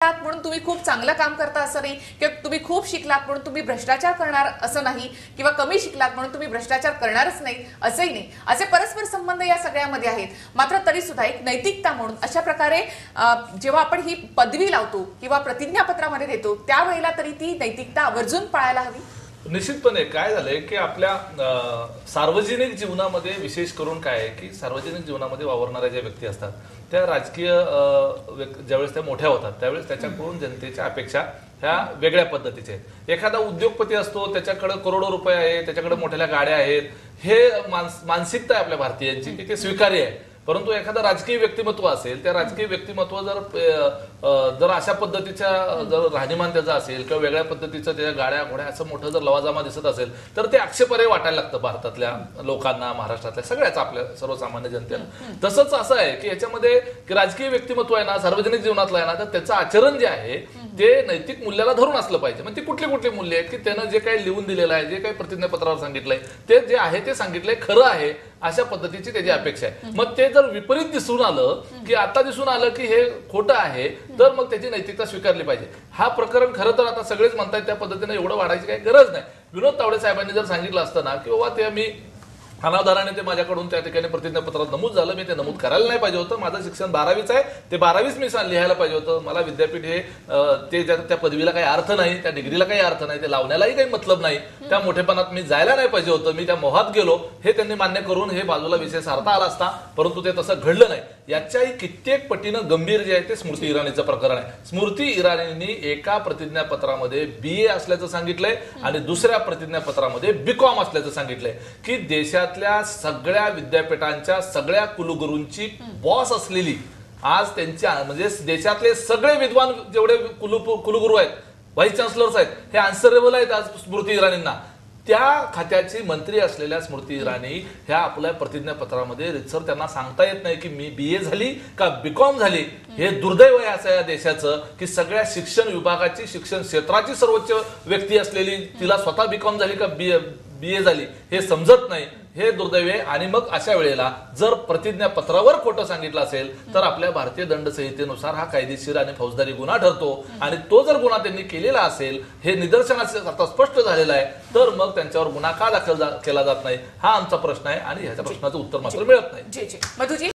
आहात म्हणून तुम्ही खूप चांगलं काम करता असं नाही, किंवा तुम्ही खूप शिकलात म्हणून तुम्ही भ्रष्टाचार करणार असं नाही, किंवा कमी शिकलात म्हणून तुम्ही भ्रष्टाचार करणारच नाही असंही नाही. असे परस्पर संबंध या सगळ्यामध्ये आहेत. मात्र तरी सुद्धा एक नैतिकता म्हणून अशा प्रकारे जेव्हा आपण ही पदवी लावतो किंवा प्रतिज्ञापत्रामध्ये देतो त्यावेळेला तरी ती नैतिकता आवर्जून पाळायला हवी. निश्चितपणे काय झालंय की आपल्या सार्वजनिक जीवनामध्ये विशेष करून काय आहे की सार्वजनिक जीवनामध्ये वावरणाऱ्या ज्या व्यक्ती असतात त्या राजकीय ज्यावेळेस त्या मोठ्या होतात त्यावेळेस त्याच्याकडून जनतेच्या अपेक्षा ह्या वेगळ्या पद्धतीच्या आहेत. एखादा उद्योगपती असतो, त्याच्याकडे करोडो रुपये आहे, त्याच्याकडे मोठ्या गाड्या आहेत, हे मानसिकता आहे आपल्या भारतीयांची की ते स्वीकार्य आहे. परंतु एखादा राजकीय व्यक्तिमत्व असेल, त्या राजकीय व्यक्तिमत्व जर अशा पद्धतीच्या जर राहणीमान त्याचा असेल किंवा वेगळ्या पद्धतीचं त्याच्या गाड्या घोड्या असं मोठं जर लवाजमा दिसत असेल तर ते आक्षेपार्ह वाटायला लागतं भारतातल्या लोकांना, महाराष्ट्रातल्या सगळ्याच आपल्या सर्वसामान्य जनतेला. तसंच असं आहे की याच्यामध्ये राजकीय व्यक्तिमत्व आहे ना, सार्वजनिक जीवनातलं आहे ना, तर त्याचं आचरण जे आहे ते नैतिक मूल्याला धरून असलं पाहिजे. म्हणजे ती कुठली मूल्य आहेत की त्यानं जे काही लिहून दिलेलं आहे, जे काही प्रतिज्ञापत्रावर सांगितलंय ते जे आहे ते सांगितलंय खरं आहे अशा पद्धतीची त्याची अपेक्षा आहे. मग ते जर विपरीत दिसून आलं की आता दिसून आलं की हे खोटं आहे तर मग त्याची नैतिकता स्वीकारली पाहिजे. हा प्रकरण खरं तर आता सगळेच म्हणतायत त्या पद्धतीने एवढं वाढायची काही गरज नाही. विनोद तावडे साहेबांनी जर सांगितलं असतं ना की बाबा ते मी अनावधानाने ते माझ्याकडून त्या ठिकाणी प्रतिज्ञापत्रात नमूद झालं, मी ते नमूद करायला नाही पाहिजे होतं. माझं शिक्षण 12वीच आहे, ते 12वीच मी लिहायला पाहिजे होतं. मला विद्यापीठ हे ते त्या पदवीला काही अर्थ नाही, त्या डिग्रीला काही अर्थ नाही, ते लावण्यालाही काही मतलब नाही, त्या मोठेपणात मी जायला नाही पाहिजे होतं, मी त्या मोहात गेलो, हे त्यांनी मान्य करून हे बाजूला विषय सारता आला असता. परंतु ते तसं घडलं नाही. याच्याही कित्येक पटीनं गंभीर जे आहे ते स्मृती इराणीचं प्रकरण आहे. स्मृती इराणींनी एका प्रतिज्ञापत्रामध्ये BA असल्याचं सांगितलंय आणि दुसऱ्या प्रतिज्ञापत्रामध्ये BCom असल्याचं सांगितलंय की देशातल्या सगळ्या विद्यापीठांच्या सगळ्या कुलगुरूंची बॉस असलेली आज त्यांच्या म्हणजे देशातले सगळे विद्वान जेवढे कुलगुरू आहेत, व्हाईस चान्सलर्स आहेत, हे आन्सरेबल आहेत आज स्मृती इराणींना. त्या खात्याची मंत्री असलेल्या स्मृती इराणी ह्या आपल्या प्रतिज्ञापत्रामध्ये रितसर त्यांना सांगता येत नाही की मी BA झाली का BCom झाली. हे दुर्दैव आहे असं या देशाचं की सगळ्या शिक्षण विभागाची, शिक्षण क्षेत्राची सर्वोच्च व्यक्ती असलेली तिला स्वतः BCom झाली का BA झाली हे समजत नाही. हे दुर्दैव आहे. आणि मग अशा वेळेला जर प्रतिज्ञापत्रावर खोटं सांगितलं असेल तर आपल्या भारतीय दंड संहितेनुसार हा कायदेशीर आणि फौजदारी गुन्हा ठरतो. आणि तो जर गुन्हा त्यांनी केलेला असेल, हे निदर्शनास आता स्पष्ट झालेलं आहे, तर मग त्यांच्यावर गुन्हा का दाखल केला जात नाही हा आमचा प्रश्न आहे आणि ह्याच्या प्रश्नाचं उत्तर मात्र मिळत नाही. मधुजी